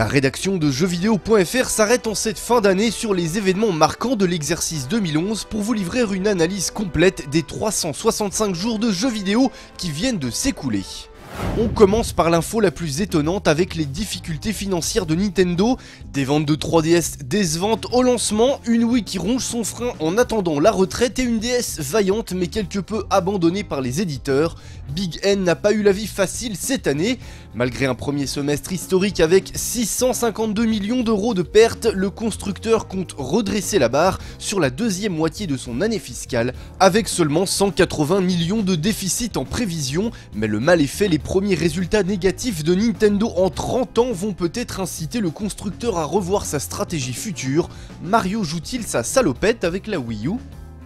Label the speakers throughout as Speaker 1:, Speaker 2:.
Speaker 1: La rédaction de jeuxvideo.fr s'arrête en cette fin d'année sur les événements marquants de l'exercice 2011 pour vous livrer une analyse complète des 365 jours de jeux vidéo qui viennent de s'écouler. On commence par l'info la plus étonnante avec les difficultés financières de Nintendo, des ventes de 3DS décevantes au lancement, une Wii qui ronge son frein en attendant la retraite et une DS vaillante mais quelque peu abandonnée par les éditeurs. Big N n'a pas eu la vie facile cette année. Malgré un premier semestre historique avec 652 millions d'euros de pertes, le constructeur compte redresser la barre sur la deuxième moitié de son année fiscale avec seulement 180 millions de déficit en prévision, mais le mal est fait, les premiers résultats négatifs de Nintendo en 30 ans vont peut-être inciter le constructeur à revoir sa stratégie future. Mario joue-t-il sa salopette avec la Wii U ?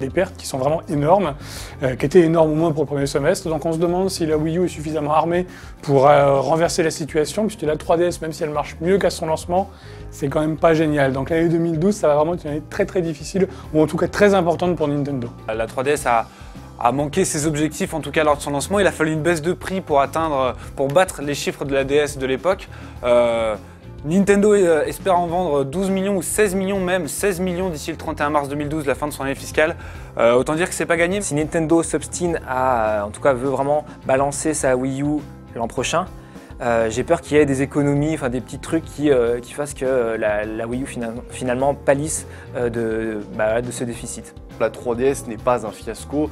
Speaker 2: Des pertes qui sont vraiment énormes, qui étaient énormes au moins pour le premier semestre, donc on se demande si la Wii U est suffisamment armée pour renverser la situation, puisque la 3DS, même si elle marche mieux qu'à son lancement, c'est quand même pas génial. Donc l'année 2012, ça va vraiment être une année très très difficile, ou en tout cas très importante pour Nintendo.
Speaker 3: La 3DS a manqué ses objectifs, en tout cas lors de son lancement. Il a fallu une baisse de prix pour battre les chiffres de la DS de l'époque. Nintendo espère en vendre 12 millions ou 16 millions même, 16 millions d'ici le 31 mars 2012, la fin de son année fiscale. Autant dire que c'est pas gagné.
Speaker 4: Si Nintendo s'obstine en tout cas veut vraiment balancer sa Wii U l'an prochain, j'ai peur qu'il y ait des économies, enfin des petits trucs qui fassent que la Wii U finalement pâlisse de ce déficit.
Speaker 5: La 3DS n'est pas un fiasco.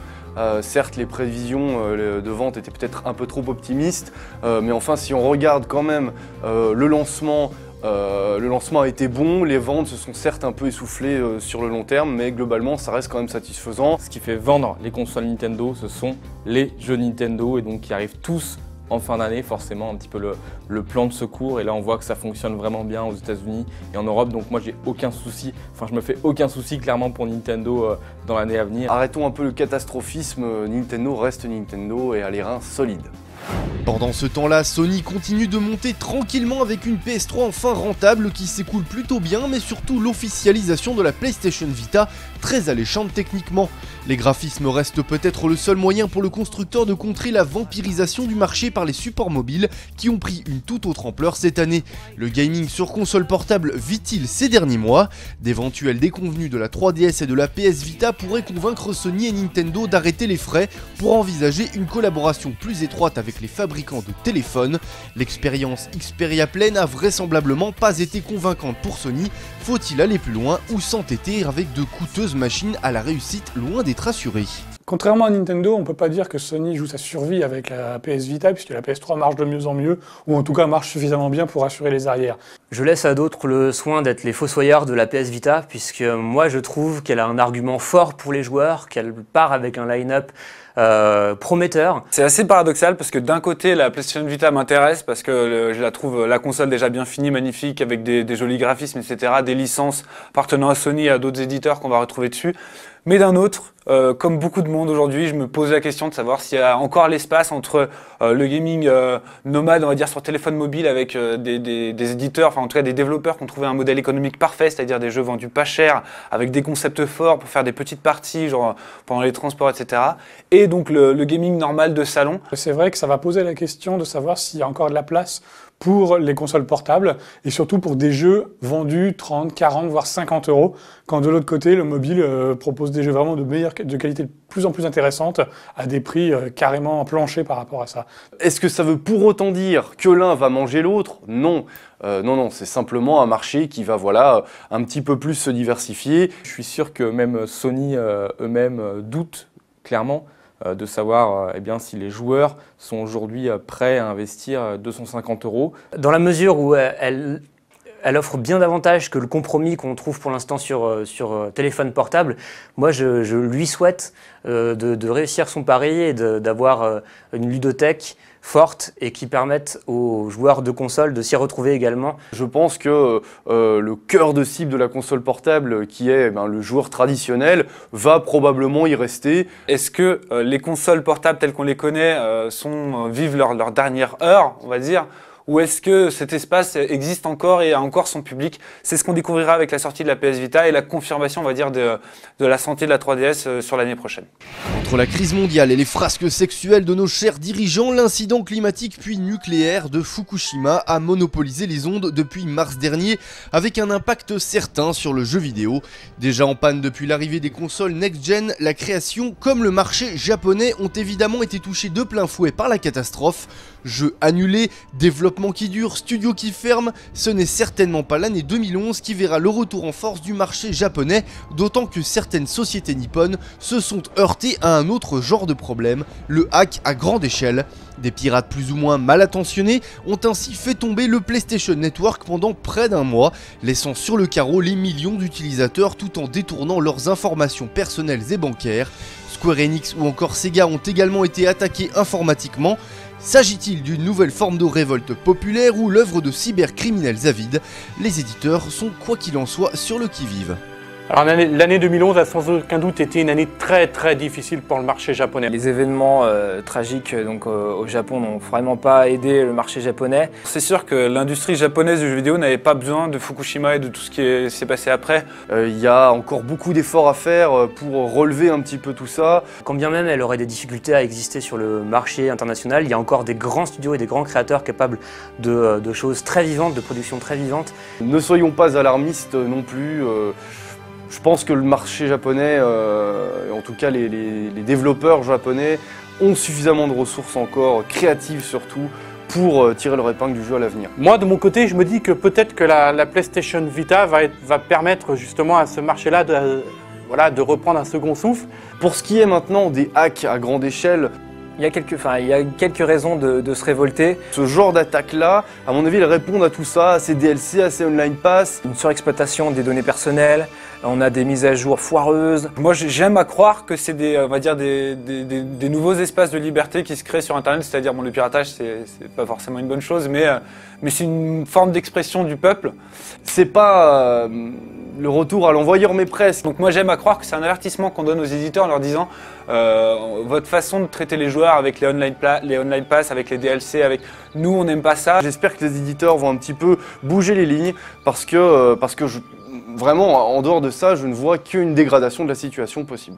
Speaker 5: Certes, les prévisions de vente étaient peut-être un peu trop optimistes, mais enfin, si on regarde quand même le lancement a été bon, les ventes se sont certes un peu essoufflées sur le long terme, mais globalement, ça reste quand même satisfaisant.
Speaker 6: Ce qui fait vendre les consoles Nintendo, ce sont les jeux Nintendo, et donc qui arrivent tous en fin d'année, forcément un petit peu le plan de secours, et là on voit que ça fonctionne vraiment bien aux États-Unis et en Europe, donc moi j'ai aucun souci, je me fais aucun souci clairement pour Nintendo dans l'année à venir.
Speaker 5: Arrêtons un peu le catastrophisme, Nintendo reste Nintendo et a les reins solides.
Speaker 1: Pendant ce temps-là, Sony continue de monter tranquillement avec une PS3 enfin rentable qui s'écoule plutôt bien, mais surtout l'officialisation de la PlayStation Vita, très alléchante techniquement. Les graphismes restent peut-être le seul moyen pour le constructeur de contrer la vampirisation du marché par les supports mobiles qui ont pris une toute autre ampleur cette année. Le gaming sur console portable vit-il ces derniers mois? D'éventuels déconvenus de la 3DS et de la PS Vita pourraient convaincre Sony et Nintendo d'arrêter les frais pour envisager une collaboration plus étroite avec les fabricants de téléphones. L'expérience Xperia Play n'a vraisemblablement pas été convaincante pour Sony. Faut-il aller plus loin ou s'entêter avec de coûteuses machines à la réussite loin d'être assurée?
Speaker 2: Contrairement à Nintendo, on ne peut pas dire que Sony joue sa survie avec la PS Vita, puisque la PS3 marche de mieux en mieux, ou en tout cas marche suffisamment bien pour assurer les arrières.
Speaker 4: Je laisse à d'autres le soin d'être les fossoyeurs de la PS Vita, puisque moi je trouve qu'elle a un argument fort pour les joueurs, qu'elle part avec un line-up prometteur.
Speaker 3: C'est assez paradoxal parce que d'un côté la PlayStation Vita m'intéresse parce que je la trouve la console déjà bien finie, magnifique, avec des jolis graphismes, etc., des licences appartenant à Sony et à d'autres éditeurs qu'on va retrouver dessus. Mais d'un autre, comme beaucoup de monde aujourd'hui, je me pose la question de savoir s'il y a encore l'espace entre le gaming nomade, on va dire, sur téléphone mobile avec des éditeurs, enfin en tout cas des développeurs qui ont trouvé un modèle économique parfait, c'est-à-dire des jeux vendus pas cher, avec des concepts forts pour faire des petites parties, genre pendant les transports, etc. Et donc le gaming normal de salon.
Speaker 2: C'est vrai que ça va poser la question de savoir s'il y a encore de la place pour les consoles portables et surtout pour des jeux vendus 30, 40, voire 50 €, quand de l'autre côté, le mobile propose des jeux vraiment de qualité de plus en plus intéressante à des prix carrément planchers par rapport à ça.
Speaker 5: Est-ce que ça veut pour autant dire que l'un va manger l'autre? Non. Non, c'est simplement un marché qui va un petit peu plus se diversifier.
Speaker 6: Je suis sûr que même Sony eux-mêmes doutent clairement de savoir si les joueurs sont aujourd'hui prêts à investir 250 €.
Speaker 4: Dans la mesure où elle offre bien davantage que le compromis qu'on trouve pour l'instant sur téléphone portable, moi je lui souhaite de réussir son pari et d'avoir une ludothèque forte et qui permettent aux joueurs de console de s'y retrouver également.
Speaker 5: Je pense que le cœur de cible de la console portable, qui est le joueur traditionnel, va probablement y rester.
Speaker 3: Est-ce que les consoles portables telles qu'on les connaît vivent leur dernière heure, on va dire, ou est-ce que cet espace existe encore et a encore son public? C'est ce qu'on découvrira avec la sortie de la PS Vita et la confirmation, on va dire, de la santé de la 3DS sur l'année prochaine.
Speaker 1: Entre la crise mondiale et les frasques sexuelles de nos chers dirigeants, l'incident climatique puis nucléaire de Fukushima a monopolisé les ondes depuis mars dernier, avec un impact certain sur le jeu vidéo. Déjà en panne depuis l'arrivée des consoles next-gen, la création comme le marché japonais ont évidemment été touchés de plein fouet par la catastrophe. Jeux annulés, développement qui dure, studios qui ferment, ce n'est certainement pas l'année 2011 qui verra le retour en force du marché japonais, d'autant que certaines sociétés nippones se sont heurtées à un autre genre de problème, le hack à grande échelle. Des pirates plus ou moins mal intentionnés ont ainsi fait tomber le PlayStation Network pendant près d'un mois, laissant sur le carreau les millions d'utilisateurs tout en détournant leurs informations personnelles et bancaires. Square Enix ou encore Sega ont également été attaqués informatiquement. S'agit-il d'une nouvelle forme de révolte populaire ou l'œuvre de cybercriminels avides? Les éditeurs sont quoi qu'il en soit sur le qui-vive.
Speaker 2: Alors l'année 2011 a sans aucun doute été une année très difficile pour le marché japonais.
Speaker 7: Les événements tragiques au Japon n'ont vraiment pas aidé le marché japonais.
Speaker 3: C'est sûr que l'industrie japonaise du jeu vidéo n'avait pas besoin de Fukushima et de tout ce qui s'est passé après.
Speaker 5: Il y a encore beaucoup d'efforts à faire pour relever un petit peu tout ça.
Speaker 4: Quand bien même elle aurait des difficultés à exister sur le marché international, il y a encore des grands studios et des grands créateurs capables de choses très vivantes, de productions très vivantes.
Speaker 5: Ne soyons pas alarmistes non plus. Je pense que le marché japonais, en tout cas les développeurs japonais, ont suffisamment de ressources encore, créatives surtout, pour tirer leur épingle du jeu à l'avenir.
Speaker 2: Moi, de mon côté, je me dis que peut-être que la PlayStation Vita va permettre justement à ce marché-là de reprendre un second souffle.
Speaker 5: Pour ce qui est maintenant des hacks à grande échelle,
Speaker 7: Il y a quelques raisons de se révolter.
Speaker 5: ce genre d'attaques-là, à mon avis, elles répondent à tout ça, à ces DLC, à ces online pass.
Speaker 7: Une surexploitation des données personnelles, on a des mises à jour foireuses.
Speaker 3: Moi, j'aime à croire que c'est on va dire des nouveaux espaces de liberté qui se créent sur Internet, c'est-à-dire, bon, le piratage, c'est pas forcément une bonne chose, mais c'est une forme d'expression du peuple.
Speaker 5: C'est pas le retour à l'envoyeur, mais presque.
Speaker 3: Donc moi, j'aime à croire que c'est un avertissement qu'on donne aux éditeurs en leur disant votre façon de traiter les joueurs avec les online pass, avec les DLC, avec nous, on n'aime pas ça.
Speaker 5: J'espère que les éditeurs vont un petit peu bouger les lignes parce que vraiment, en dehors de ça, je ne vois qu'une dégradation de la situation possible.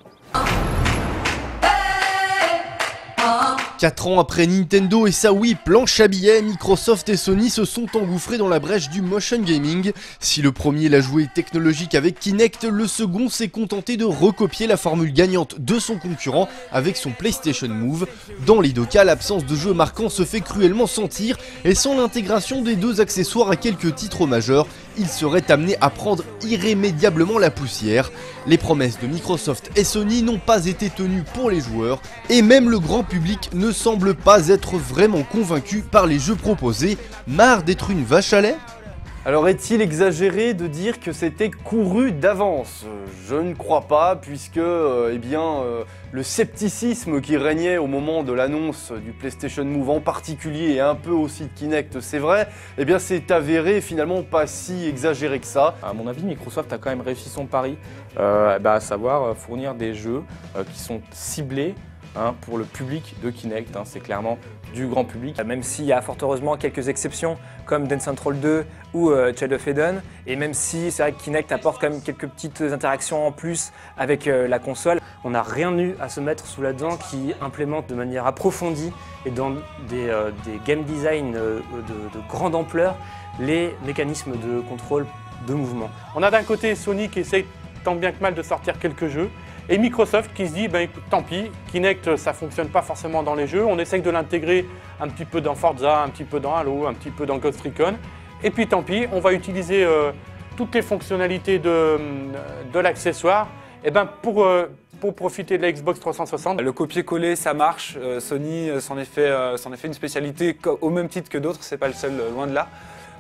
Speaker 1: 4 ans après Nintendo et sa Wii planche à billets, Microsoft et Sony se sont engouffrés dans la brèche du motion gaming. Si le premier l'a joué technologique avec Kinect, le second s'est contenté de recopier la formule gagnante de son concurrent avec son PlayStation Move. Dans les deux cas, l'absence de jeu marquant se fait cruellement sentir et sans l'intégration des deux accessoires à quelques titres majeurs, il serait amené à prendre irrémédiablement la poussière. Les promesses de Microsoft et Sony n'ont pas été tenues pour les joueurs et même le grand public ne semble pas être vraiment convaincu par les jeux proposés. Marre d'être une vache à lait ?
Speaker 5: Alors est-il exagéré de dire que c'était couru d'avance? Je ne crois pas, puisque le scepticisme qui régnait au moment de l'annonce du PlayStation Move en particulier et un peu aussi de Kinect, c'est vrai, c'est avéré finalement pas si exagéré que ça.
Speaker 6: À mon avis, Microsoft a quand même réussi son pari, à savoir fournir des jeux qui sont ciblés pour le public de Kinect, c'est clairement du grand public.
Speaker 7: Même s'il y a fort heureusement quelques exceptions comme Dance Central 2 ou Child of Eden, et même si c'est vrai que Kinect apporte quand même quelques petites interactions en plus avec la console,
Speaker 4: On n'a rien eu à se mettre sous la dent qui implémente de manière approfondie et dans des game design de grande ampleur les mécanismes de contrôle de mouvement.
Speaker 2: On a d'un côté Sony qui essaye tant bien que mal de sortir quelques jeux, et Microsoft qui se dit, écoute, tant pis, Kinect ça fonctionne pas forcément dans les jeux, on essaye de l'intégrer un petit peu dans Forza, un petit peu dans Halo, un petit peu dans Ghost Recon, et puis tant pis, on va utiliser toutes les fonctionnalités de l'accessoire pour profiter de la Xbox 360.
Speaker 3: Le copier-coller, ça marche. Sony s'en est fait une spécialité au même titre que d'autres, c'est pas le seul, loin de là.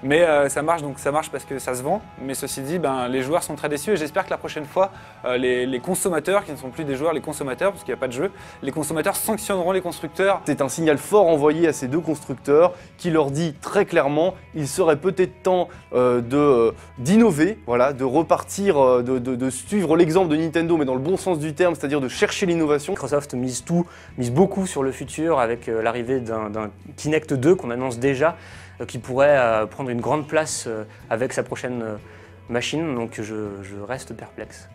Speaker 3: Mais ça marche, donc ça marche parce que ça se vend. Mais ceci dit, les joueurs sont très déçus et j'espère que la prochaine fois, les consommateurs, qui ne sont plus des joueurs, les consommateurs, parce qu'il n'y a pas de jeu, les consommateurs sanctionneront les constructeurs.
Speaker 5: C'est un signal fort envoyé à ces deux constructeurs qui leur dit très clairement il serait peut-être temps d'innover, voilà, de repartir, de suivre l'exemple de Nintendo, mais dans le bon sens du terme, c'est-à-dire de chercher l'innovation.
Speaker 4: Microsoft mise beaucoup sur le futur avec l'arrivée d'un Kinect 2 qu'on annonce déjà. qui pourrait prendre une grande place avec sa prochaine machine, donc je reste perplexe.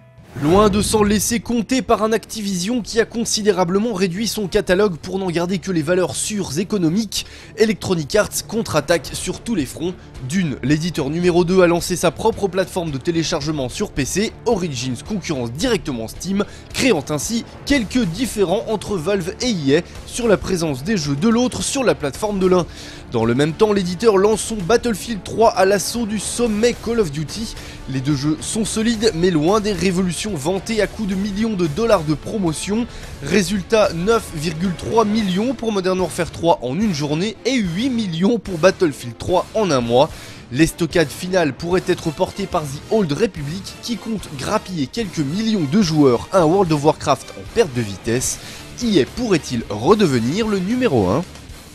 Speaker 1: Loin de s'en laisser compter par un Activision qui a considérablement réduit son catalogue pour n'en garder que les valeurs sûres économiques, Electronic Arts contre-attaque sur tous les fronts. D'une, l'éditeur numéro 2 a lancé sa propre plateforme de téléchargement sur PC, Origins concurrence directement Steam, créant ainsi quelques différends entre Valve et EA sur la présence des jeux de l'autre sur la plateforme de l'un. Dans le même temps, l'éditeur lance son Battlefield 3 à l'assaut du sommet Call of Duty. Les deux jeux sont solides, mais loin des révolutions vantées à coups de millions de dollars de promotion. Résultat, 9,3 millions pour Modern Warfare 3 en une journée et 8 millions pour Battlefield 3 en un mois. L'estocade finale pourrait être portée par The Old Republic qui compte grappiller quelques millions de joueurs à un World of Warcraft en perte de vitesse. EA pourrait-il redevenir le numéro 1 ?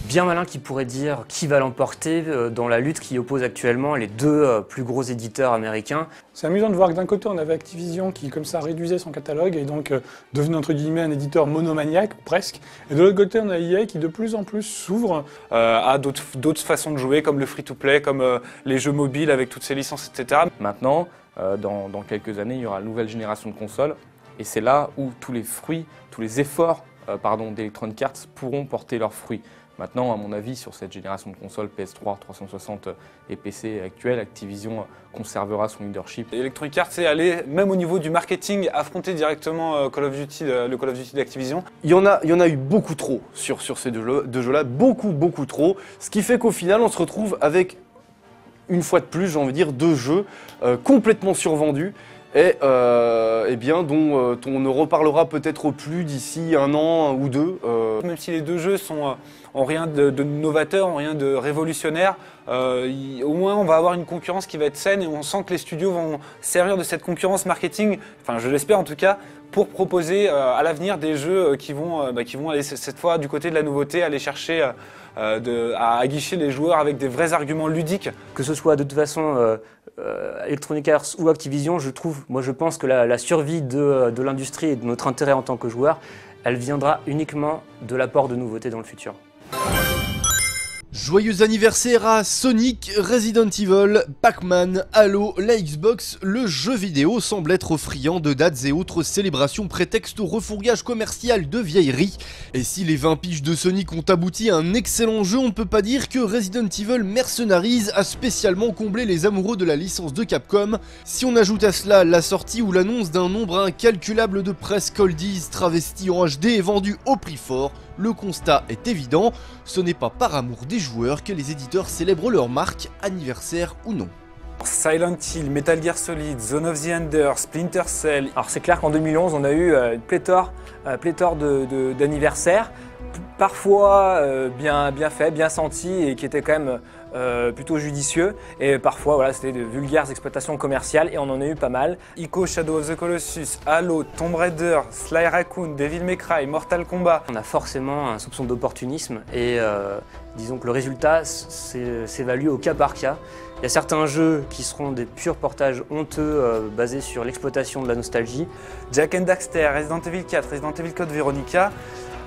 Speaker 4: Bien malin qui pourrait dire qui va l'emporter dans la lutte qui oppose actuellement les deux plus gros éditeurs américains.
Speaker 2: C'est amusant de voir que d'un côté on avait Activision qui comme ça réduisait son catalogue et donc devenait entre guillemets un éditeur monomaniaque presque. Et de l'autre côté on a EA qui de plus en plus s'ouvre
Speaker 3: à d'autres façons de jouer comme le free-to-play, comme les jeux mobiles avec toutes ces licences, etc.
Speaker 6: Maintenant, dans quelques années, il y aura une nouvelle génération de consoles et c'est là où tous les fruits, tous les efforts d'Electronic Arts pourront porter leurs fruits. Maintenant, à mon avis, sur cette génération de consoles PS3, 360 et PC actuelle, Activision conservera son leadership.
Speaker 3: Electronic Arts est allé, même au niveau du marketing, affronter directement le Call of Duty d'Activision.
Speaker 5: Il y en a eu beaucoup trop sur ces deux jeux-là, beaucoup trop. Ce qui fait qu'au final, on se retrouve avec, une fois de plus, j'ai envie de dire, deux jeux complètement survendus. Et bien, dont on ne reparlera peut-être plus d'ici un an ou deux.
Speaker 3: Même si les deux jeux ont rien de novateur, ont rien de révolutionnaire, au moins on va avoir une concurrence qui va être saine et on sent que les studios vont servir de cette concurrence marketing, enfin je l'espère en tout cas, pour proposer à l'avenir des jeux qui vont aller cette fois du côté de la nouveauté, aller chercher à aguicher les joueurs avec des vrais arguments ludiques.
Speaker 4: Que ce soit de toute façon Electronic Arts ou Activision, je pense que la survie de l'industrie et de notre intérêt en tant que joueur, elle viendra uniquement de l'apport de nouveautés dans le futur.
Speaker 1: Joyeux anniversaire à Sonic, Resident Evil, Pac-Man, Halo, la Xbox, le jeu vidéo semble être friand de dates et autres célébrations prétexte au refourgage commercial de vieilleries. Et si les 20 piges de Sonic ont abouti à un excellent jeu, on ne peut pas dire que Resident Evil Mercenaries a spécialement comblé les amoureux de la licence de Capcom. Si on ajoute à cela la sortie ou l'annonce d'un nombre incalculable de presse oldies travestis en HD et vendus au prix fort, le constat est évident, ce n'est pas par amour des joueurs que les éditeurs célèbrent leur marque, anniversaire ou non.
Speaker 3: Silent Hill, Metal Gear Solid, Zone of the Enders, Splinter Cell.
Speaker 7: Alors c'est clair qu'en 2011 on a eu une pléthore d'anniversaires, parfois bien faits, bien sentis et qui étaient quand même plutôt judicieux, et parfois voilà, c'était de vulgaires exploitations commerciales et on en a eu pas mal.
Speaker 3: Ico, Shadow of the Colossus, Halo, Tomb Raider, Sly Raccoon, Devil May Cry, Mortal Kombat.
Speaker 4: On a forcément un soupçon d'opportunisme et disons que le résultat s'évalue au cas par cas. Il y a certains jeux qui seront des purs portages honteux basés sur l'exploitation de la nostalgie.
Speaker 3: Jak and Daxter, Resident Evil 4, Resident Evil Code Veronica,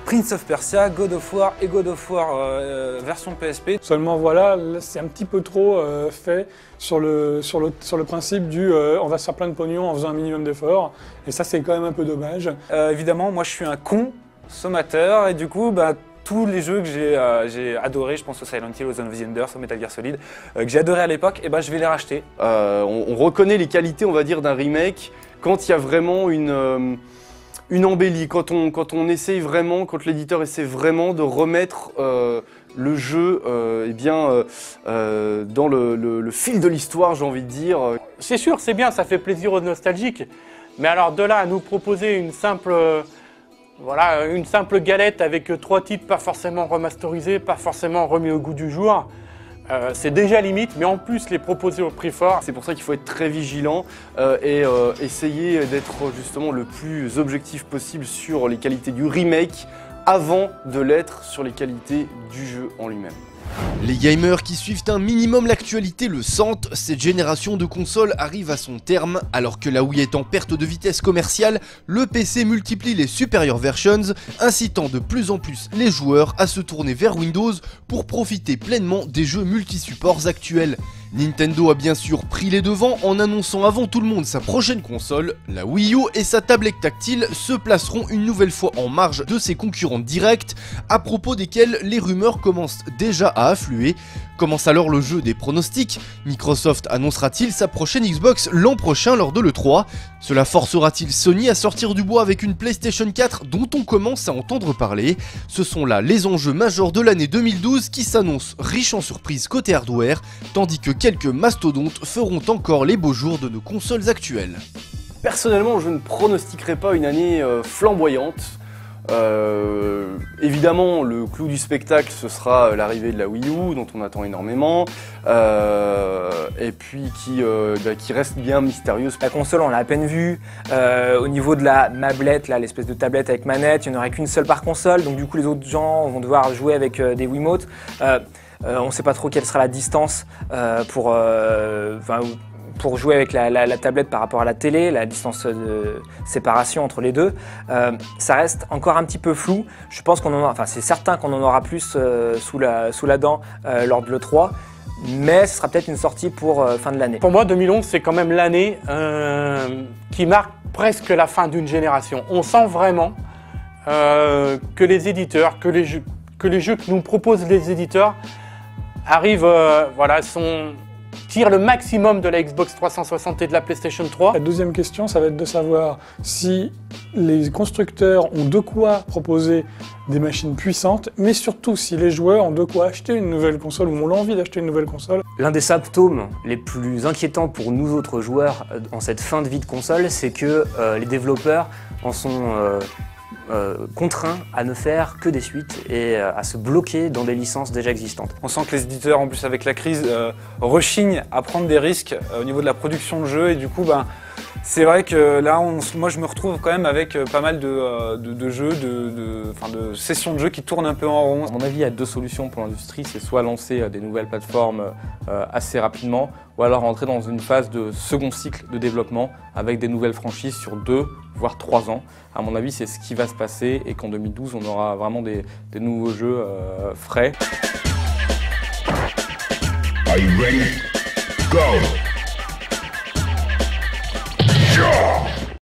Speaker 3: Prince of Persia, God of War et God of War version PSP.
Speaker 2: Seulement voilà, c'est un petit peu trop fait sur le principe du on va se faire plein de pognon en faisant un minimum d'efforts. Et ça c'est quand même un peu dommage.
Speaker 3: Évidemment, moi je suis un consommateur et du coup, tous les jeux que j'ai adorés, je pense au Silent Hill, au Zone of the Enders, au Metal Gear Solid, que j'ai adoré à l'époque, et je vais les racheter.
Speaker 5: On reconnaît les qualités, on va dire, d'un remake quand il y a vraiment une embellie, quand on essaye vraiment, quand l'éditeur essaie vraiment de remettre le jeu dans le fil de l'histoire, j'ai envie de dire.
Speaker 8: C'est sûr, c'est bien, ça fait plaisir aux nostalgiques. Mais alors de là à nous proposer une simple galette avec 3 titres pas forcément remasterisés, pas forcément remis au goût du jour, c'est déjà limite, mais en plus les proposer au prix fort.
Speaker 5: C'est pour ça qu'il faut être très vigilant et essayer d'être justement le plus objectif possible sur les qualités du remake avant de l'être sur les qualités du jeu en lui-même.
Speaker 1: Les gamers qui suivent un minimum l'actualité le sentent, cette génération de consoles arrive à son terme, alors que la Wii est en perte de vitesse commerciale, le PC multiplie les superior versions, incitant de plus en plus les joueurs à se tourner vers Windows pour profiter pleinement des jeux multi-supports actuels. Nintendo a bien sûr pris les devants en annonçant avant tout le monde sa prochaine console, la Wii U et sa tablette tactile se placeront une nouvelle fois en marge de ses concurrents directs, à propos desquels les rumeurs commencent déjà à affluer. Commence alors le jeu des pronostics. Microsoft annoncera-t-il sa prochaine Xbox l'an prochain lors de l'E3 ? Cela forcera-t-il Sony à sortir du bois avec une PlayStation 4 dont on commence à entendre parler ? Ce sont là les enjeux majeurs de l'année 2012 qui s'annoncent riches en surprises côté hardware, tandis que quelques mastodontes feront encore les beaux jours de nos consoles actuelles.
Speaker 5: Personnellement, je ne pronostiquerai pas une année flamboyante. Évidemment, le clou du spectacle, ce sera l'arrivée de la Wii U, dont on attend énormément, et puis qui reste bien mystérieuse.
Speaker 7: La console, on l'a à peine vue. Au niveau de la mablette, là, l'espèce de tablette avec manette, il n'y en aurait qu'une seule par console, donc du coup les autres gens vont devoir jouer avec des Wiimotes. On ne sait pas trop quelle sera la distance pour jouer avec la tablette par rapport à la télé, la distance de séparation entre les deux. Ça reste encore un petit peu flou. Je pense c'est certain qu'on en aura plus sous la dent lors de l'E3, mais ce sera peut-être une sortie pour fin de l'année.
Speaker 8: Pour moi, 2011, c'est quand même l'année qui marque presque la fin d'une génération. On sent vraiment que les éditeurs, que les jeux que nous proposent les éditeurs arrivent, tirent le maximum de la Xbox 360 et de la PlayStation 3.
Speaker 2: La deuxième question, ça va être de savoir si les constructeurs ont de quoi proposer des machines puissantes, mais surtout si les joueurs ont de quoi acheter une nouvelle console ou ont l'envie d'acheter une nouvelle console.
Speaker 4: L'un des symptômes les plus inquiétants pour nous autres joueurs en cette fin de vie de console, c'est que les développeurs en sont contraints à ne faire que des suites et à se bloquer dans des licences déjà existantes.
Speaker 3: On sent que les éditeurs, en plus avec la crise, rechignent à prendre des risques au niveau de la production de jeux, et du coup, c'est vrai que là, moi je me retrouve quand même avec pas mal de jeux, de sessions de jeux qui tournent un peu en rond.
Speaker 6: À mon avis, il y a deux solutions pour l'industrie, c'est soit lancer des nouvelles plateformes assez rapidement, ou alors entrer dans une phase de second cycle de développement avec des nouvelles franchises sur 2 voire 3 ans. À mon avis, c'est ce qui va se passer, et qu'en 2012, on aura vraiment des nouveaux jeux frais.
Speaker 9: Are you ready? Go!